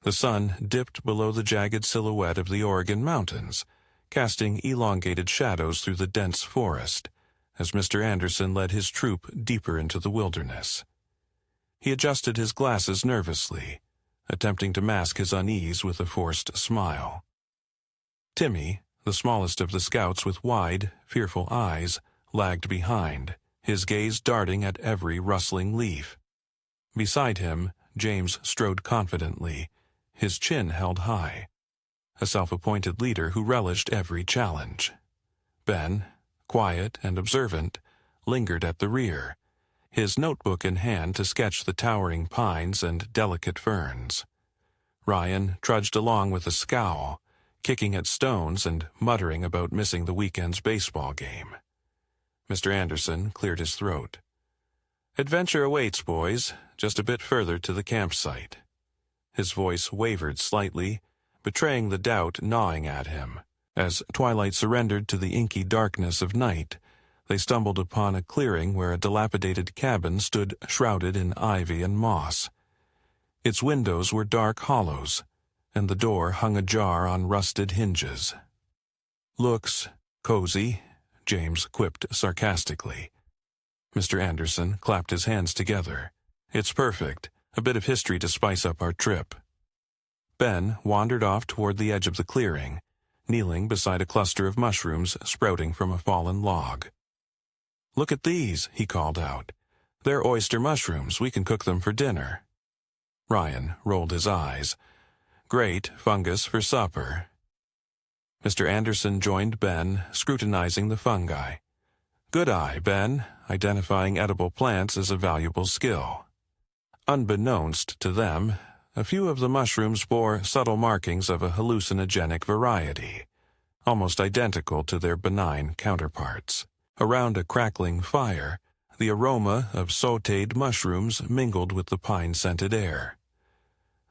The sun dipped below the jagged silhouette of the Oregon mountains, casting elongated shadows through the dense forest, as Mr. Anderson led his troop deeper into the wilderness. He adjusted his glasses nervously, attempting to mask his unease with a forced smile. Timmy, the smallest of the scouts with wide, fearful eyes, lagged behind, his gaze darting at every rustling leaf. Beside him, James strode confidently, his chin held high, a self-appointed leader who relished every challenge. Ben, quiet and observant, lingered at the rear, his notebook in hand to sketch the towering pines and delicate ferns. Ryan trudged along with a scowl, kicking at stones and muttering about missing the weekend's baseball game. Mr. Anderson cleared his throat. "Adventure awaits, boys, just a bit further to the campsite." His voice wavered slightly, betraying the doubt gnawing at him. As twilight surrendered to the inky darkness of night, they stumbled upon a clearing where a dilapidated cabin stood shrouded in ivy and moss. Its windows were dark hollows, and the door hung ajar on rusted hinges. "Looks cozy," James quipped sarcastically. Mr. Anderson clapped his hands together. "It's perfect. A bit of history to spice up our trip." Ben wandered off toward the edge of the clearing, kneeling beside a cluster of mushrooms sprouting from a fallen log. "Look at these," he called out. "They're oyster mushrooms. We can cook them for dinner." Ryan rolled his eyes. "Great fungus for supper." Mr. Anderson joined Ben, scrutinizing the fungi. "Good eye, Ben. Identifying edible plants is a valuable skill." Unbeknownst to them, a few of the mushrooms bore subtle markings of a hallucinogenic variety, almost identical to their benign counterparts. Around a crackling fire, the aroma of sautéed mushrooms mingled with the pine-scented air.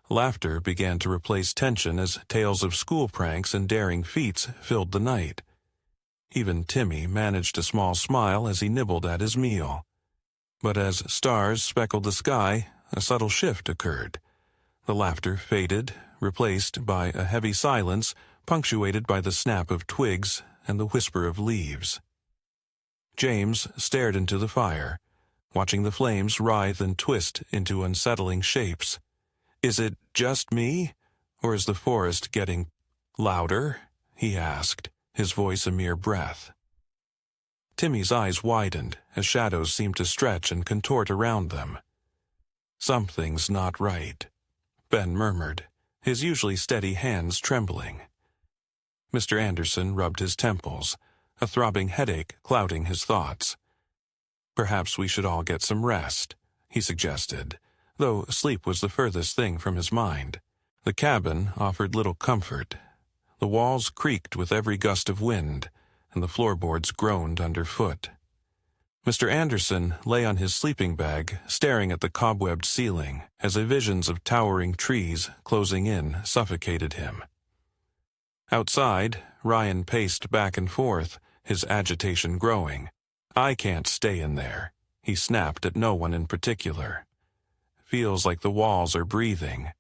Laughter began to replace tension as tales of school pranks and daring feats filled the night. Even Timmy managed a small smile as he nibbled at his meal. But as stars speckled the sky, a subtle shift occurred. The laughter faded, replaced by a heavy silence punctuated by the snap of twigs and the whisper of leaves. James stared into the fire, watching the flames writhe and twist into unsettling shapes. "Is it just me, or is the forest getting louder?" he asked, his voice a mere breath. Timmy's eyes widened as shadows seemed to stretch and contort around them. "Something's not right," Ben murmured, his usually steady hands trembling. Mr. Anderson rubbed his temples, a throbbing headache clouding his thoughts. "Perhaps we should all get some rest," he suggested, though sleep was the furthest thing from his mind. The cabin offered little comfort. The walls creaked with every gust of wind, and the floorboards groaned underfoot. Mr. Anderson lay on his sleeping bag, staring at the cobwebbed ceiling, as visions of towering trees closing in suffocated him. Outside, Ryan paced back and forth, his agitation growing. "I can't stay in there," he snapped at no one in particular. "Feels like the walls are breathing."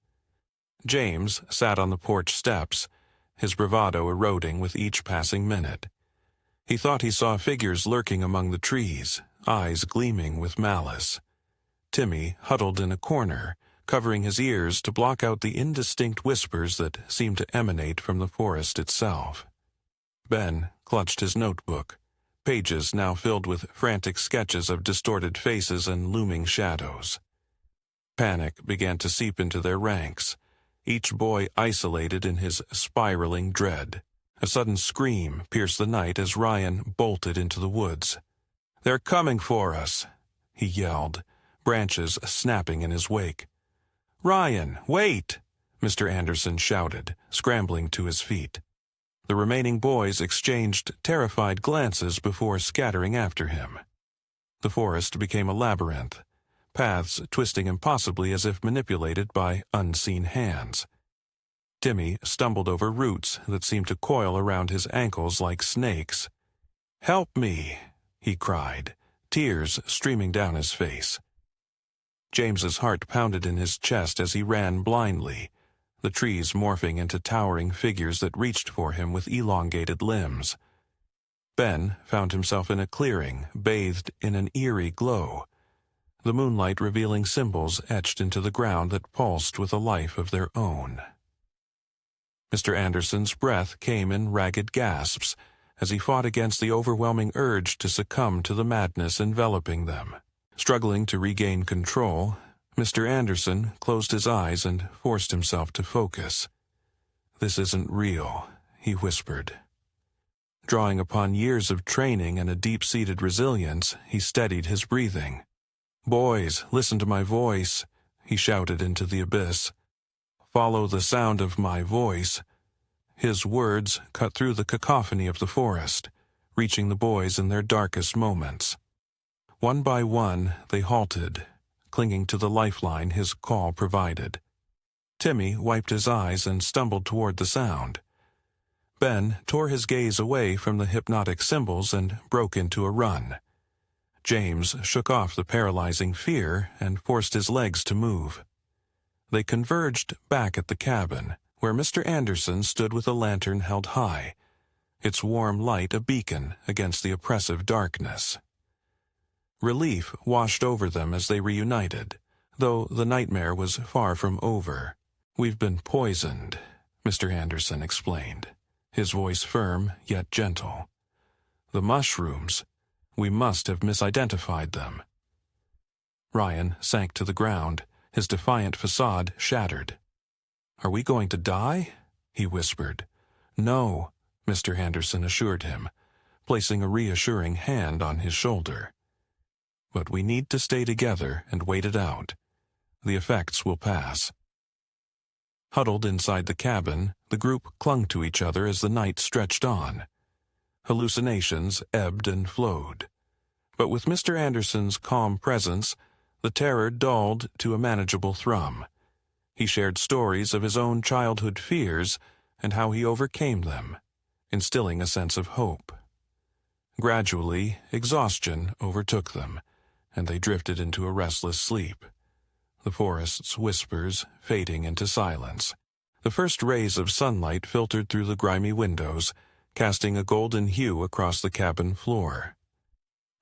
James sat on the porch steps, his bravado eroding with each passing minute. He thought he saw figures lurking among the trees, eyes gleaming with malice. Timmy huddled in a corner, covering his ears to block out the indistinct whispers that seemed to emanate from the forest itself. Ben clutched his notebook, pages now filled with frantic sketches of distorted faces and looming shadows. Panic began to seep into their ranks, each boy isolated in his spiraling dread. A sudden scream pierced the night as Ryan bolted into the woods. "They're coming for us," he yelled, branches snapping in his wake. "Ryan, wait!" Mr. Anderson shouted, scrambling to his feet. The remaining boys exchanged terrified glances before scattering after him. The forest became a labyrinth, paths twisting impossibly as if manipulated by unseen hands. Timmy stumbled over roots that seemed to coil around his ankles like snakes. "Help me!" he cried, tears streaming down his face. James's heart pounded in his chest as he ran blindly, the trees morphing into towering figures that reached for him with elongated limbs. Ben found himself in a clearing, bathed in an eerie glow, the moonlight revealing symbols etched into the ground that pulsed with a life of their own. Mr. Anderson's breath came in ragged gasps as he fought against the overwhelming urge to succumb to the madness enveloping them. Struggling to regain control, Mr. Anderson closed his eyes and forced himself to focus. "This isn't real," he whispered. Drawing upon years of training and a deep-seated resilience, he steadied his breathing. "Boys, listen to my voice," he shouted into the abyss. "Follow the sound of my voice." His words cut through the cacophony of the forest, reaching the boys in their darkest moments. One by one, they halted, clinging to the lifeline his call provided. Timmy wiped his eyes and stumbled toward the sound. Ben tore his gaze away from the hypnotic symbols and broke into a run. James shook off the paralyzing fear and forced his legs to move. They converged back at the cabin, where Mr. Anderson stood with a lantern held high, its warm light a beacon against the oppressive darkness. Relief washed over them as they reunited, though the nightmare was far from over. "We've been poisoned," Mr. Anderson explained, his voice firm yet gentle. "The mushrooms, we must have misidentified them." Ryan sank to the ground, his defiant facade shattered. "Are we going to die?" he whispered. "No," Mr. Anderson assured him, placing a reassuring hand on his shoulder. "But we need to stay together and wait it out. The effects will pass." Huddled inside the cabin, the group clung to each other as the night stretched on. Hallucinations ebbed and flowed. But with Mr. Anderson's calm presence, the terror dulled to a manageable thrum. He shared stories of his own childhood fears and how he overcame them, instilling a sense of hope. Gradually, exhaustion overtook them, and they drifted into a restless sleep, the forest's whispers fading into silence. The first rays of sunlight filtered through the grimy windows, casting a golden hue across the cabin floor.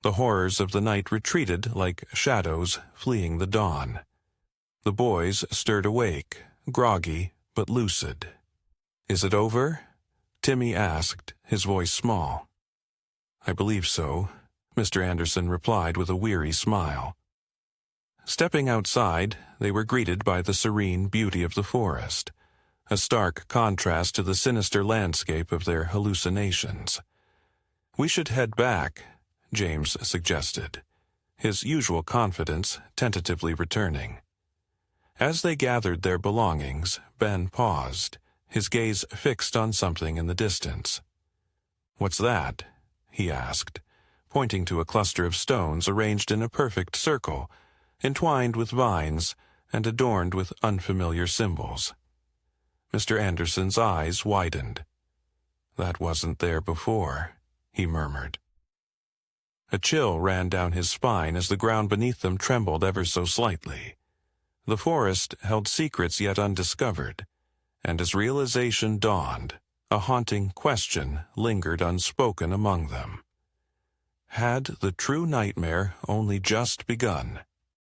The horrors of the night retreated like shadows fleeing the dawn. The boys stirred awake, groggy but lucid. "Is it over?" Timmy asked, his voice small. "I believe so," Mr. Anderson replied with a weary smile. Stepping outside, they were greeted by the serene beauty of the forest, a stark contrast to the sinister landscape of their hallucinations. "We should head back," James suggested, his usual confidence tentatively returning. As they gathered their belongings, Ben paused, his gaze fixed on something in the distance. "What's that?" he asked, pointing to a cluster of stones arranged in a perfect circle, entwined with vines and adorned with unfamiliar symbols. Mr. Anderson's eyes widened. "That wasn't there before," he murmured. A chill ran down his spine as the ground beneath them trembled ever so slightly. The forest held secrets yet undiscovered, and as realization dawned, a haunting question lingered unspoken among them. Had the true nightmare only just begun?